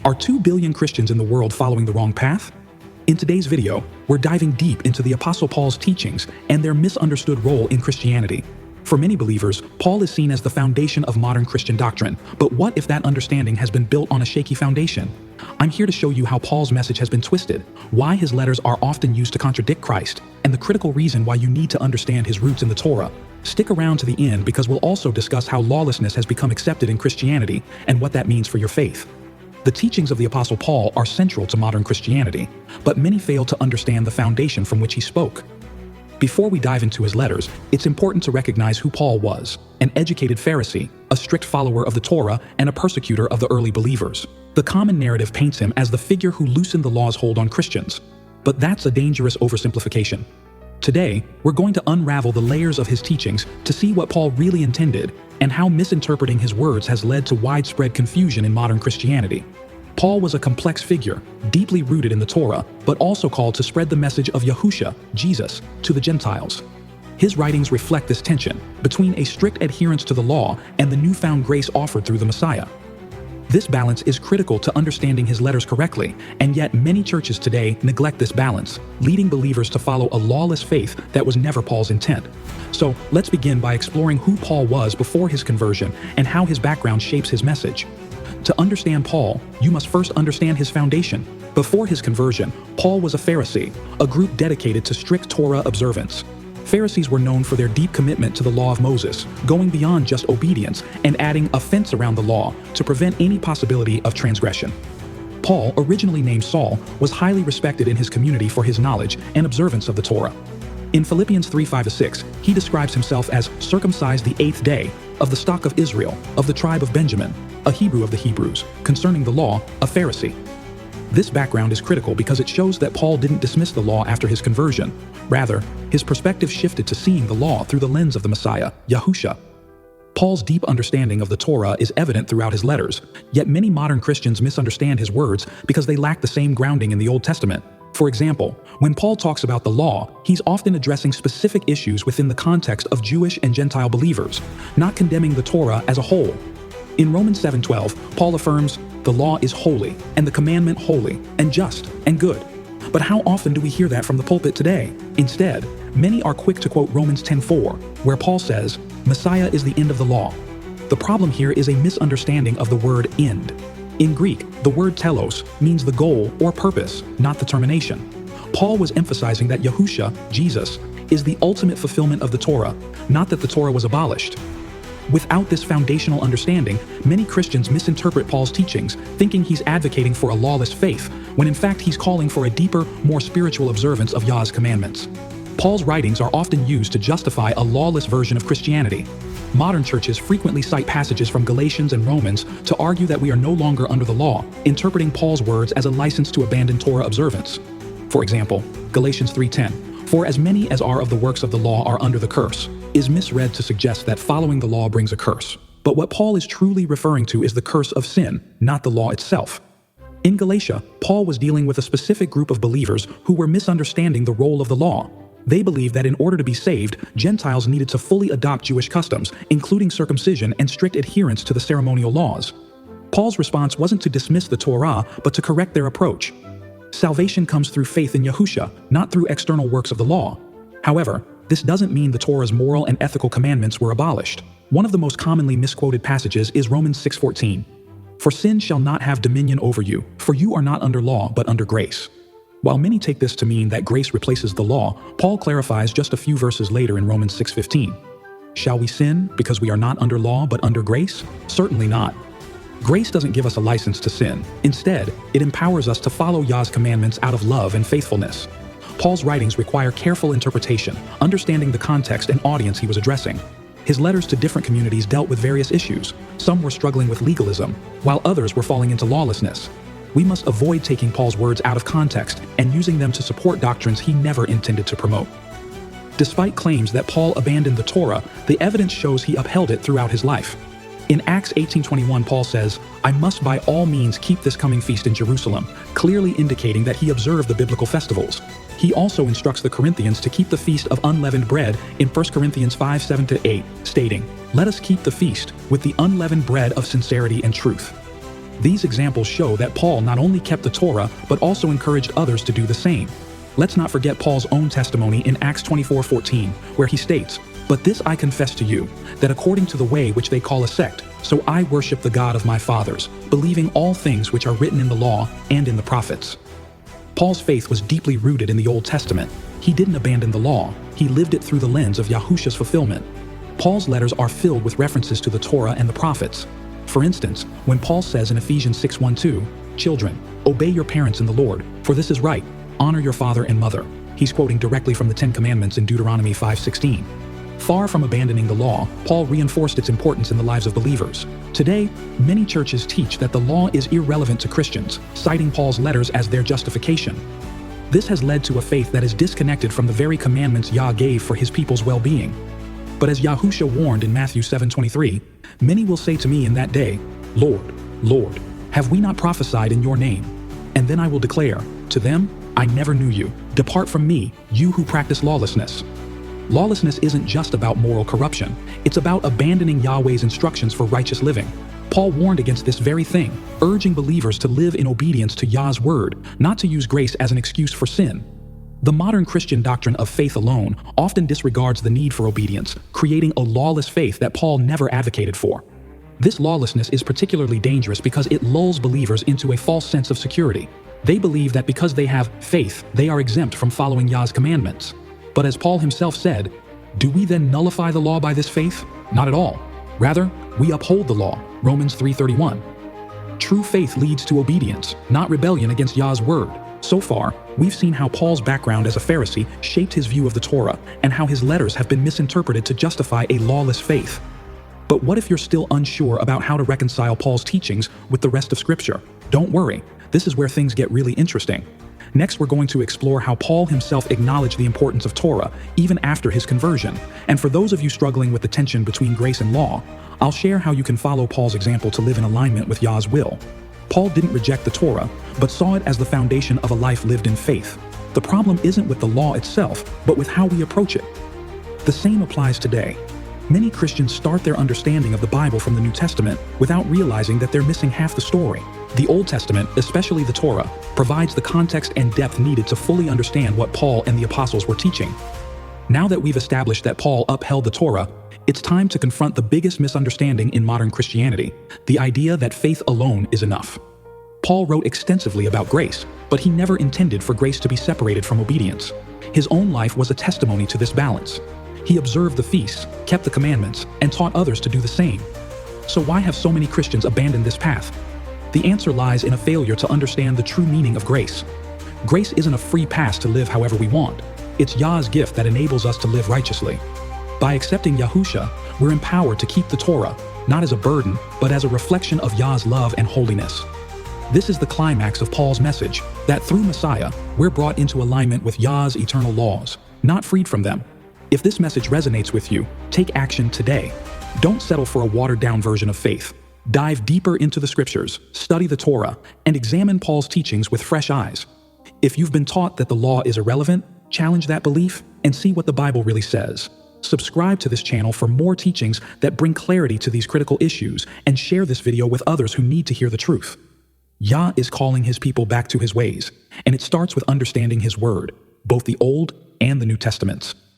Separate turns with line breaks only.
Are 2 billion Christians in the world following the wrong path? In today's video, we're diving deep into the Apostle Paul's teachings and their misunderstood role in Christianity. For many believers, Paul is seen as the foundation of modern Christian doctrine, but what if that understanding has been built on a shaky foundation? I'm here to show you how Paul's message has been twisted, why his letters are often used to contradict Christ, and the critical reason why you need to understand his roots in the Torah. Stick around to the end because we'll also discuss how lawlessness has become accepted in Christianity and what that means for your faith. The teachings of the Apostle Paul are central to modern Christianity, but many fail to understand the foundation from which he spoke. Before we dive into his letters, it's important to recognize who Paul was: an educated Pharisee, a strict follower of the Torah, and a persecutor of the early believers. The common narrative paints him as the figure who loosened the law's hold on Christians. But that's a dangerous oversimplification. Today, we're going to unravel the layers of his teachings to see what Paul really intended and how misinterpreting his words has led to widespread confusion in modern Christianity. Paul was a complex figure, deeply rooted in the Torah, but also called to spread the message of Yahusha, Jesus, to the Gentiles. His writings reflect this tension between a strict adherence to the law and the newfound grace offered through the Messiah. This balance is critical to understanding his letters correctly, and yet many churches today neglect this balance, leading believers to follow a lawless faith that was never Paul's intent. So let's begin by exploring who Paul was before his conversion and how his background shapes his message. To understand Paul, you must first understand his foundation. Before his conversion, Paul was a Pharisee, a group dedicated to strict Torah observance. Pharisees were known for their deep commitment to the law of Moses, going beyond just obedience and adding a fence around the law to prevent any possibility of transgression. Paul, originally named Saul, was highly respected in his community for his knowledge and observance of the Torah. In Philippians 3:5-6, he describes himself as circumcised the 8th day, of the stock of Israel, of the tribe of Benjamin, a Hebrew of the Hebrews, concerning the law, a Pharisee. This background is critical because it shows that Paul didn't dismiss the law after his conversion. Rather, his perspective shifted to seeing the law through the lens of the Messiah, Yahusha. Paul's deep understanding of the Torah is evident throughout his letters, yet many modern Christians misunderstand his words because they lack the same grounding in the Old Testament. For example, when Paul talks about the law, he's often addressing specific issues within the context of Jewish and Gentile believers, not condemning the Torah as a whole. In Romans 7:12, Paul affirms, "The law is holy, and the commandment holy, and just, and good." But how often do we hear that from the pulpit today? Instead, many are quick to quote Romans 10:4, where Paul says, "Messiah is the end of the law." The problem here is a misunderstanding of the word end. In Greek, the word telos means the goal or purpose, not the termination. Paul was emphasizing that Yahusha, Jesus, is the ultimate fulfillment of the Torah, not that the Torah was abolished. Without this foundational understanding, many Christians misinterpret Paul's teachings, thinking he's advocating for a lawless faith, when in fact he's calling for a deeper, more spiritual observance of Yah's commandments. Paul's writings are often used to justify a lawless version of Christianity. Modern churches frequently cite passages from Galatians and Romans to argue that we are no longer under the law, interpreting Paul's words as a license to abandon Torah observance. For example, Galatians 3:10, "For as many as are of the works of the law are under the curse," is misread to suggest that following the law brings a curse. But what Paul is truly referring to is the curse of sin, not the law itself. In Galatia, Paul was dealing with a specific group of believers who were misunderstanding the role of the law. They believed that in order to be saved, Gentiles needed to fully adopt Jewish customs, including circumcision and strict adherence to the ceremonial laws. Paul's response wasn't to dismiss the Torah, but to correct their approach. Salvation comes through faith in Yahusha, not through external works of the law. However, this doesn't mean the Torah's moral and ethical commandments were abolished. One of the most commonly misquoted passages is Romans 6:14. "For sin shall not have dominion over you, for you are not under law, but under grace." While many take this to mean that grace replaces the law, Paul clarifies just a few verses later in Romans 6:15. "Shall we sin because we are not under law but under grace? Certainly not." Grace doesn't give us a license to sin. Instead, it empowers us to follow Yah's commandments out of love and faithfulness. Paul's writings require careful interpretation, understanding the context and audience he was addressing. His letters to different communities dealt with various issues. Some were struggling with legalism, while others were falling into lawlessness. We must avoid taking Paul's words out of context and using them to support doctrines he never intended to promote. Despite claims that Paul abandoned the Torah, the evidence shows he upheld it throughout his life. In Acts 18:21, Paul says, "I must by all means keep this coming feast in Jerusalem," clearly indicating that he observed the biblical festivals. He also instructs the Corinthians to keep the feast of unleavened bread in 1 Corinthians 5:7-8, stating, "Let us keep the feast with the unleavened bread of sincerity and truth." These examples show that Paul not only kept the Torah, but also encouraged others to do the same. Let's not forget Paul's own testimony in Acts 24:14, where he states, "But this I confess to you, that according to the way which they call a sect, so I worship the God of my fathers, believing all things which are written in the law and in the prophets." Paul's faith was deeply rooted in the Old Testament. He didn't abandon the law, he lived it through the lens of Yahusha's fulfillment. Paul's letters are filled with references to the Torah and the prophets. For instance, when Paul says in Ephesians 6:1-2, "Children, obey your parents in the Lord, for this is right. Honor your father and mother." He's quoting directly from the 10 Commandments in Deuteronomy 5:16. Far from abandoning the law, Paul reinforced its importance in the lives of believers. Today, many churches teach that the law is irrelevant to Christians, citing Paul's letters as their justification. This has led to a faith that is disconnected from the very commandments Yah gave for his people's well-being. But as Yahusha warned in Matthew 7:23, "Many will say to me in that day, Lord, Lord, have we not prophesied in your name? And then I will declare, to them, I never knew you. Depart from me, you who practice lawlessness." Lawlessness isn't just about moral corruption. It's about abandoning Yahweh's instructions for righteous living. Paul warned against this very thing, urging believers to live in obedience to Yah's word, not to use grace as an excuse for sin. The modern Christian doctrine of faith alone often disregards the need for obedience, creating a lawless faith that Paul never advocated for. This lawlessness is particularly dangerous because it lulls believers into a false sense of security. They believe that because they have faith, they are exempt from following Yah's commandments. But as Paul himself said, do we then nullify the law by this faith? Not at all. Rather, we uphold the law, Romans 3:31. True faith leads to obedience, not rebellion against Yah's word. So far, we've seen how Paul's background as a Pharisee shaped his view of the Torah, and how his letters have been misinterpreted to justify a lawless faith. But what if you're still unsure about how to reconcile Paul's teachings with the rest of Scripture? Don't worry, this is where things get really interesting. Next, we're going to explore how Paul himself acknowledged the importance of Torah, even after his conversion. And for those of you struggling with the tension between grace and law, I'll share how you can follow Paul's example to live in alignment with Yah's will. Paul didn't reject the Torah, but saw it as the foundation of a life lived in faith. The problem isn't with the law itself, but with how we approach it. The same applies today. Many Christians start their understanding of the Bible from the New Testament without realizing that they're missing half the story. The Old Testament, especially the Torah, provides the context and depth needed to fully understand what Paul and the apostles were teaching. Now that we've established that Paul upheld the Torah, it's time to confront the biggest misunderstanding in modern Christianity, the idea that faith alone is enough. Paul wrote extensively about grace, but he never intended for grace to be separated from obedience. His own life was a testimony to this balance. He observed the feasts, kept the commandments, and taught others to do the same. So why have so many Christians abandoned this path? The answer lies in a failure to understand the true meaning of grace. Grace isn't a free pass to live however we want. It's Yah's gift that enables us to live righteously. By accepting Yahusha, we're empowered to keep the Torah, not as a burden, but as a reflection of Yah's love and holiness. This is the climax of Paul's message, that through Messiah, we're brought into alignment with Yah's eternal laws, not freed from them. If this message resonates with you, take action today. Don't settle for a watered-down version of faith. Dive deeper into the scriptures, study the Torah, and examine Paul's teachings with fresh eyes. If you've been taught that the law is irrelevant, challenge that belief and see what the Bible really says. Subscribe to this channel for more teachings that bring clarity to these critical issues, and share this video with others who need to hear the truth. Yah is calling his people back to his ways, and it starts with understanding his word, both the Old and the New Testaments.